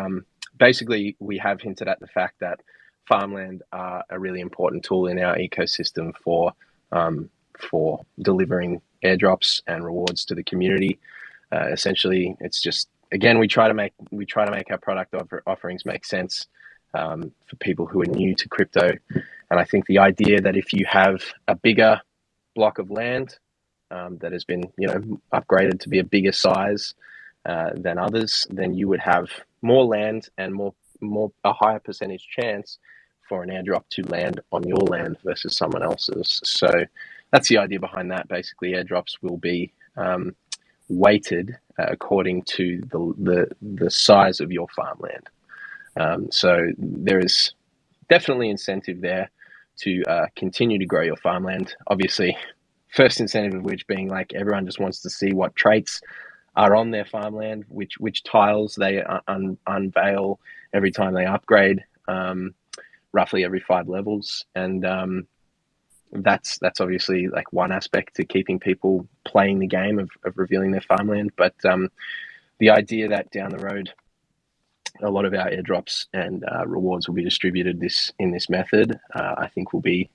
basically we have hinted at the fact that Farmland are a really important tool in our ecosystem for delivering airdrops and rewards to the community. Essentially, it's just, again, we try to make our product offerings make sense for people who are new to crypto. And I think the idea that if you have a bigger block of land that has been, upgraded to be a bigger size than others, then you would have more land and a higher percentage chance for an airdrop to land on your land versus someone else's. So that's the idea behind that. Basically, airdrops will be weighted according to the size of your farmland. So there is definitely incentive there to continue to grow your farmland. Obviously, first incentive of which being like everyone just wants to see what traits are on their farmland, which tiles they unveil every time they upgrade, roughly every 5 levels, and that's obviously like one aspect to keeping people playing the game of revealing their farmland. But the idea that down the road, a lot of our airdrops and rewards will be distributed in this method, I think will be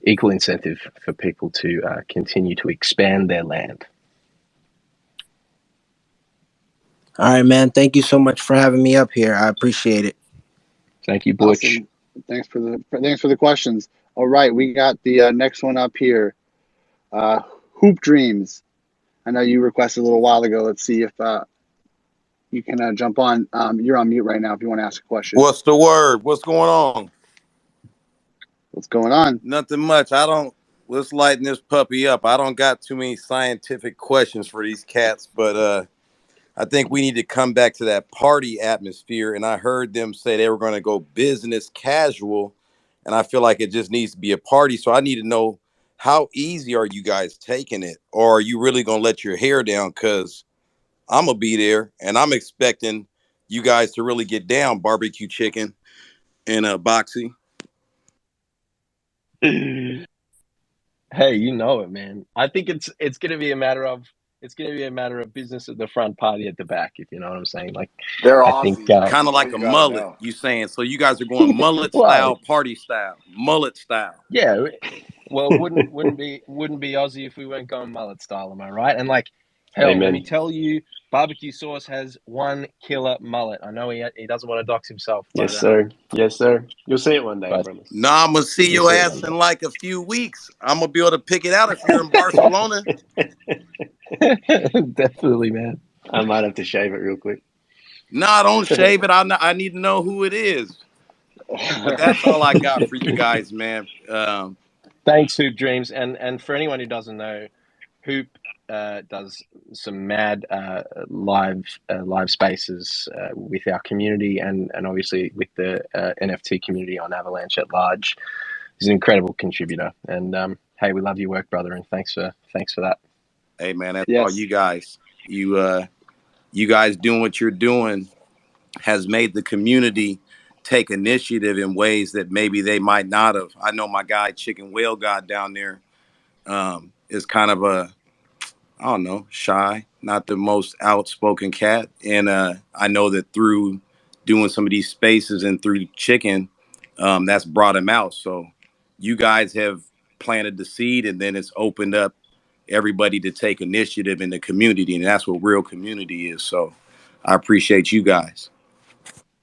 equal incentive for people to continue to expand their land. All right, man. Thank you so much for having me up here. I appreciate it. Thank you, Butch. Awesome. Thanks for the questions. All right, we got the next one up here. Hoop Dreams. I know you requested a little while ago. Let's see if you can jump on. You're on mute right now if you want to ask a question. What's the word? What's going on? What's going on? Nothing much. Let's lighten this puppy up. I don't got too many scientific questions for these cats, but I think we need to come back to that party atmosphere. And I heard them say they were going to go business casual, and I feel like it just needs to be a party. So I need to know, how easy are you guys taking it? Or are you really going to let your hair down? Because I'm going to be there, and I'm expecting you guys to really get down, barbecue chicken and boxy. Hey, you know it, man. I think it's gonna be a matter of business at the front, party at the back, if you know what I'm saying. Like, They're I Aussies, think man. Kind of like a mullet, you saying. So you guys are going mullet well, style, party style, mullet style. yeah. Well, wouldn't be Aussie if we weren't going mullet style, am I right? And like, hell, Amen. let me tell you, Barbecue Sauce has one killer mullet. I know he doesn't want to dox himself. Yes, sir. Yes, sir. You'll see it one day, I promise. Nah, I'm gonna see your ass in like a few weeks. I'm gonna be able to pick it out if you're in Barcelona. Definitely, man. I might have to shave it real quick. Nah, don't shave it. I need to know who it is. But that's all I got for you guys, man. Thanks, Hoop Dreams. And for anyone who doesn't know, Hoop does some mad live spaces with our community and obviously with the NFT community on Avalanche at large. He's an incredible contributor. And hey, we love your work, brother, and thanks for that. Hey, man, that's all you guys. You guys doing what you're doing has made the community take initiative in ways that maybe they might not have. I know my guy Chickn Whale God down there is kind of I don't know, shy, not the most outspoken cat. And I know that through doing some of these spaces and through Chickn, that's brought him out. So you guys have planted the seed, and then it's opened up everybody to take initiative in the community. And that's what real community is. So I appreciate you guys.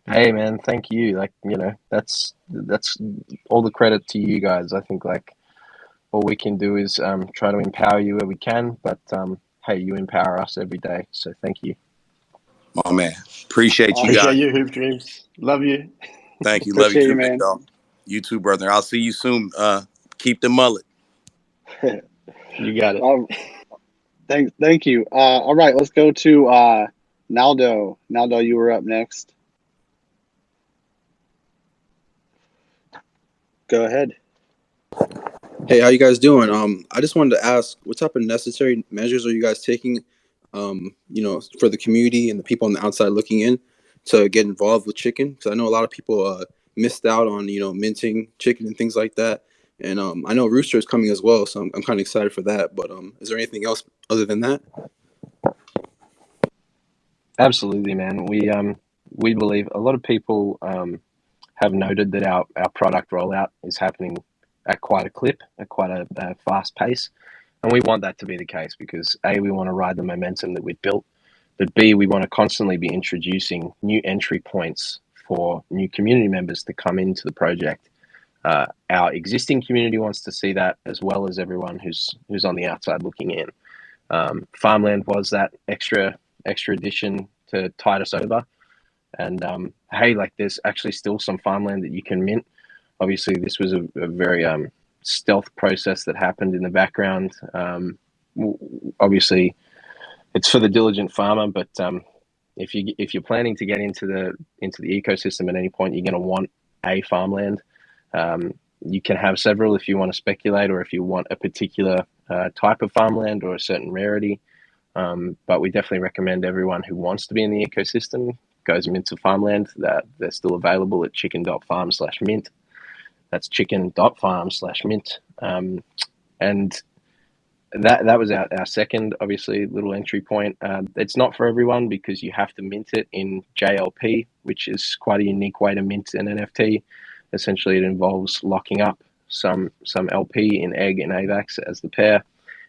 Hey, man, thank you. Like, that's all the credit to you guys. I think like all we can do is try to empower you where we can, but hey, you empower us every day, so thank you. Oh man, appreciate you guys. Appreciate you, Hoop Dreams. Love you. Thank you. Love you too, man. You too, brother. I'll see you soon. Keep the mullet. You got it. Thank you. All right, let's go to Naldo. Naldo, you were up next. Go ahead. Hey, how you guys doing? I just wanted to ask, what type of necessary measures are you guys taking, for the community and the people on the outside looking in to get involved with Chickn? Because I know a lot of people missed out on, minting Chickn and things like that. And I know Roostr is coming as well, so I'm kind of excited for that. But is there anything else other than that? Absolutely, man. We believe a lot of people have noted that our product rollout is happening at quite a clip, at quite a fast pace. And we want that to be the case because A, we want to ride the momentum that we've built, but B, we want to constantly be introducing new entry points for new community members to come into the project. our existing community wants to see that, as well as everyone who's on the outside looking in. Farmland was that extra addition to tide us over. And hey, like there's actually still some farmland that you can mint. Obviously, this was a very stealth process that happened in the background. Obviously, it's for the diligent farmer, but if you're planning to get into the ecosystem at any point, you're going to want a farmland. You can have several if you want to speculate, or if you want a particular type of farmland or a certain rarity. But we definitely recommend everyone who wants to be in the ecosystem goes mint to farmland. That they're still available at chikn.farm/mint. That's chikn.farm/mint. And that was our second, obviously, little entry point. It's not for everyone because you have to mint it in JLP, which is quite a unique way to mint an NFT. Essentially, it involves locking up some LP in egg and AVAX as the pair,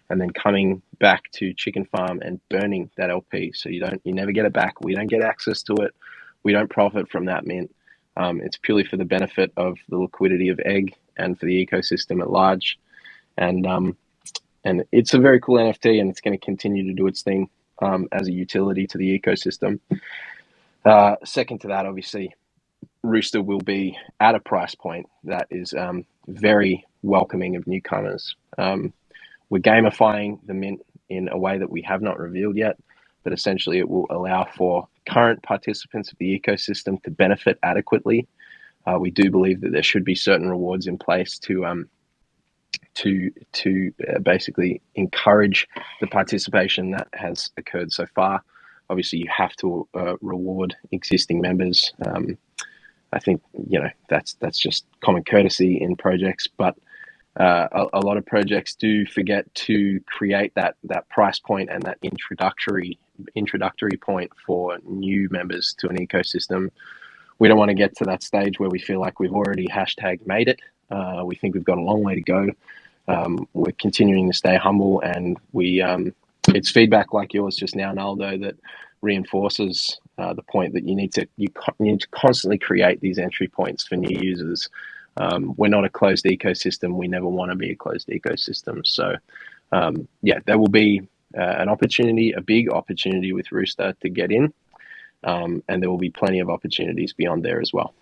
and then coming back to Chickn Farm and burning that LP. So you never get it back. We don't get access to it. We don't profit from that mint. It's purely for the benefit of the liquidity of egg and for the ecosystem at large. And it's a very cool NFT, and it's going to continue to do its thing as a utility to the ecosystem. Second to that, obviously, Roostr will be at a price point that is very welcoming of newcomers. We're gamifying the mint in a way that we have not revealed yet, but essentially it will allow for current participants of the ecosystem to benefit adequately. We do believe that there should be certain rewards in place to basically encourage the participation that has occurred so far. Obviously, you have to reward existing members. I think that's just common courtesy in projects, but a lot of projects do forget to create that price point and that introductory point for new members to an ecosystem. We don't want to get to that stage where we feel like we've already #made it. We think we've got a long way to go. We're continuing to stay humble, and it's feedback like yours just now, Naldo, that reinforces the point that you need to constantly create these entry points for new users. We're not a closed ecosystem. We never want to be a closed ecosystem. So, there will be an opportunity, a big opportunity with Roostr to get in, and there will be plenty of opportunities beyond there as well.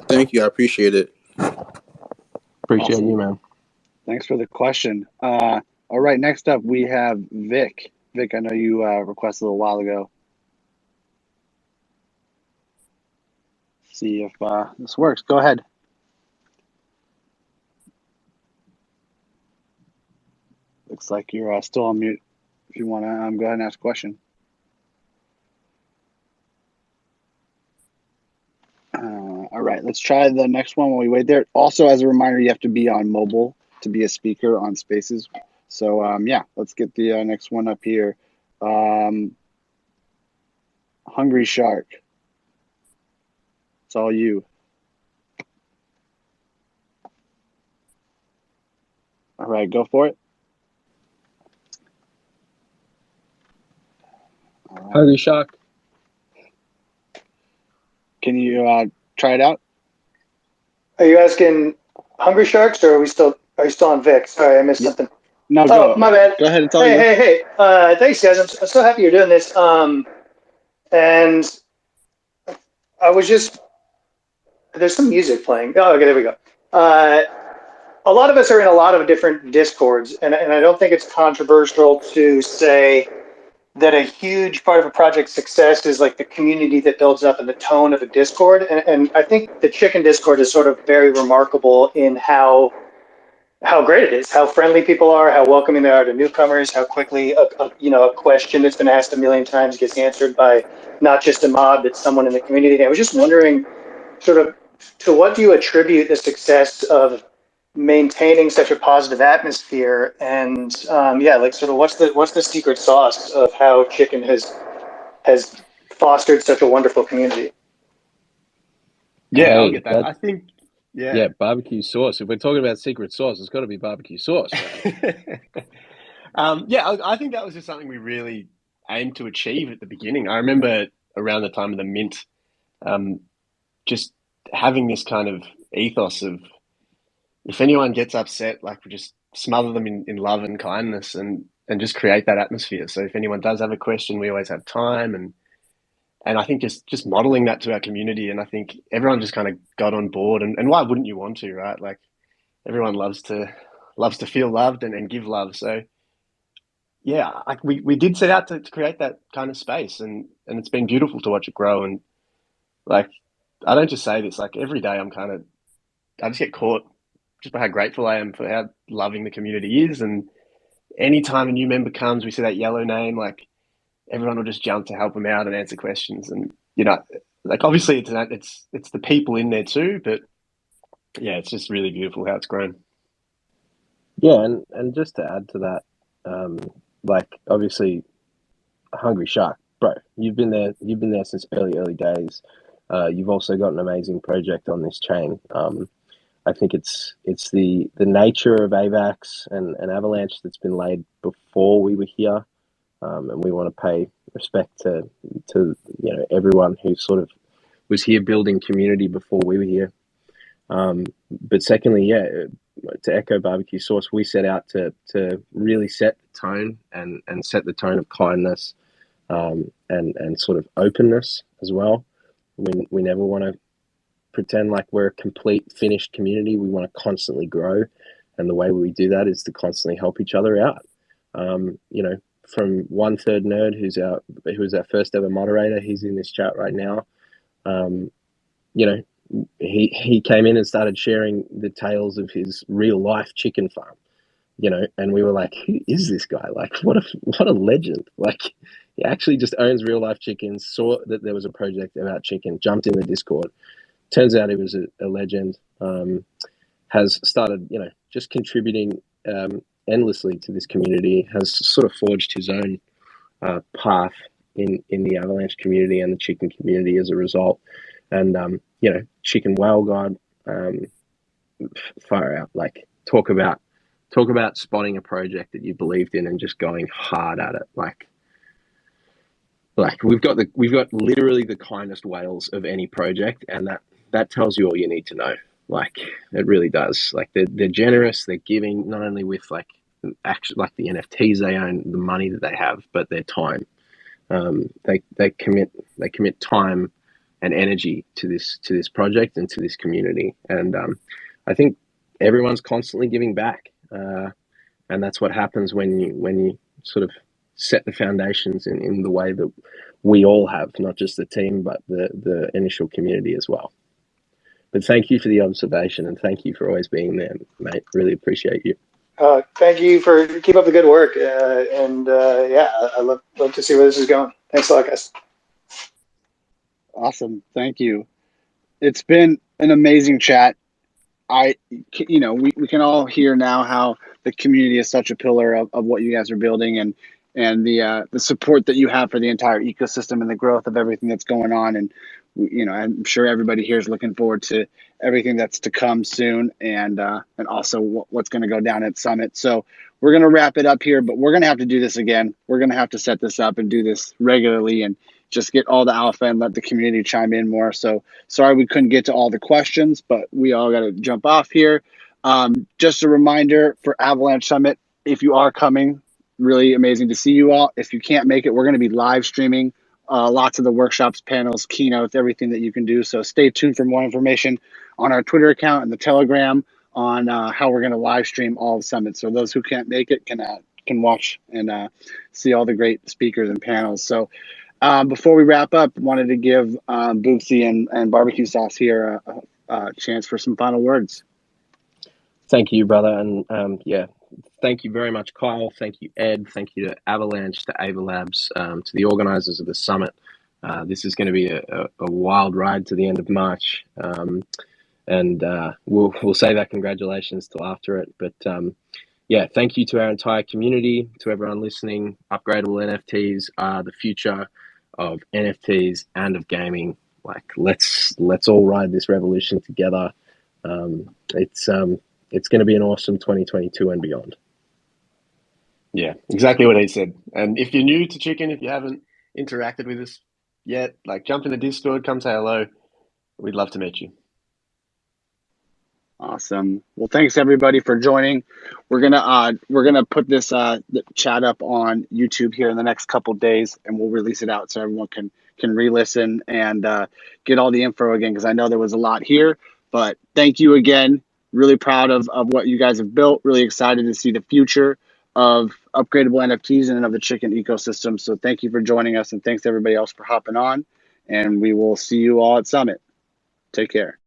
Thank you. I appreciate it. Appreciate you, man. Thanks for the question. All right, next up we have Vic. Vic, I know you requested a little while ago. See if this works. Go ahead. Looks like you're still on mute. If you want to go ahead and ask a question. All right, let's try the next one while we wait there. Also, as a reminder, you have to be on mobile to be a speaker on Spaces. So, let's get the next one up here. Hungry Shark. It's all you. All right, go for it. Hungry Shark. Can you try it out? Are you asking Hungry Sharks, or are you still on Vic? Sorry, I missed something. No, go. My bad. Go ahead and tell Hey. Thanks, guys. I'm so happy you're doing this. And I was just, there's some music playing. Oh, okay, there we go. A lot of us are in a lot of different Discords, and I don't think it's controversial to say that a huge part of a project's success is like the community that builds up and the tone of a Discord. And I think the Chickn Discord is sort of very remarkable in how great it is, how friendly people are, how welcoming they are to newcomers, how quickly a question that's been asked a million times gets answered by not just a mod, but someone in the community. And I was just wondering, sort of, to what do you attribute the success of maintaining such a positive atmosphere? And what's the secret sauce of how Chickn has fostered such a wonderful community? Yeah, I'll get that. I think, yeah, barbecue sauce. If we're talking about secret sauce, it's got to be barbecue sauce. I think that was just something we really aimed to achieve at the beginning. I remember around the time of the mint, just having this kind of ethos of, if anyone gets upset, like, we just smother them in love and kindness, and just create that atmosphere. So if anyone does have a question, we always have time, and I think just modeling that to our community, and I think everyone just kind of got on board, and why wouldn't you want to, right? Like, everyone loves to feel loved and give love. So yeah, like, we did set out to create that kind of space, and it's been beautiful to watch it grow. And like, I don't just say this, like, every day I just get caught just by how grateful I am for how loving the community is. And anytime a new member comes, we see that yellow name, like, everyone will just jump to help them out and answer questions. And, like, obviously it's the people in there too, but yeah, it's just really beautiful how it's grown. Yeah, and just to add to that, like, obviously, Hungry Shark, bro, you've been there since early days. You've also got an amazing project on this chain. I think it's the nature of AVAX and Avalanche that's been laid before we were here, and we want to pay respect to everyone who sort of was here building community before we were here. But secondly, yeah, to echo Barbecue Sauce, we set out to really set the tone and set the tone of kindness, and sort of openness as well. We never want to pretend like we're a complete finished community. We want to constantly grow, and the way we do that is to constantly help each other out. From One Third Nerd, who's our first ever moderator, he's in this chat right now. He came in and started sharing the tales of his real life chicken farm, and we were like, who is this guy? Like, what a legend. Like, he actually just owns real life chickens, saw that there was a project about Chickn, jumped in the Discord. Turns out he was a legend. Has started, just contributing endlessly to this community, has sort of forged his own path in the Avalanche community and the Chickn community as a result. And, Chickn Whale God, far out. Like, talk about spotting a project that you believed in and just going hard at it. Like we've got literally the kindest whales of any project, and that tells you all you need to know. Like, it really does. Like, they're generous, they're giving, not only with like actually like the NFTs they own, the money that they have, but their time. They commit time and energy to this project and to this community. And I think everyone's constantly giving back, and that's what happens when you sort of set the foundations in the way that we all have, not just the team, but the initial community as well. But thank you for the observation, and thank you for always being there, mate. Really appreciate you. Thank you for keep up the good work, I love to see where this is going. Thanks a lot, guys. Awesome, thank you. It's been an amazing chat. We can all hear now how the community is such a pillar of what you guys are building, and the support that you have for the entire ecosystem and the growth of everything that's going on. And I'm sure everybody here is looking forward to everything that's to come soon, and also what's going to go down at Summit. So we're going to wrap it up here, but we're going to have to do this again. We're going to have to set this up and do this regularly, and just get all the alpha and let the community chime in more. So sorry we couldn't get to all the questions, but we all got to jump off here. Just a reminder for Avalanche Summit, if you are coming, really amazing to see you all. If you can't make it, we're going to be live streaming lots of the workshops, panels, keynotes, everything that you can do. So stay tuned for more information on our Twitter account and the Telegram on how we're going to live stream all of Summit. So those who can't make it can watch and see all the great speakers and panels. So before we wrap up, wanted to give Bootsy and Barbecue Sauce here a chance for some final words. Thank you, brother. And thank you very much, Kyle. Thank you, Ed. Thank you to Avalanche, to Avalabs, to the organizers of the summit. This is going to be a wild ride to the end of March. And we'll say that congratulations till after it. But thank you to our entire community, to everyone listening. Upgradable NFTs are the future of NFTs and of gaming. Like, let's all ride this revolution together. It's going to be an awesome 2022 and beyond. Yeah, exactly what he said. And if you're new to Chickn, if you haven't interacted with us yet, like, jump in the Discord, come say hello. We'd love to meet you. Awesome. Well, thanks everybody for joining. We're gonna put this chat up on YouTube here in the next couple days, and we'll release it out so everyone can re-listen and get all the info again, because I know there was a lot here. But thank you again. Really proud of what you guys have built. Really excited to see the future of upgradable NFTs and of the Chickn ecosystem. So thank you for joining us, and thanks everybody else for hopping on. And we will see you all at Summit. Take care.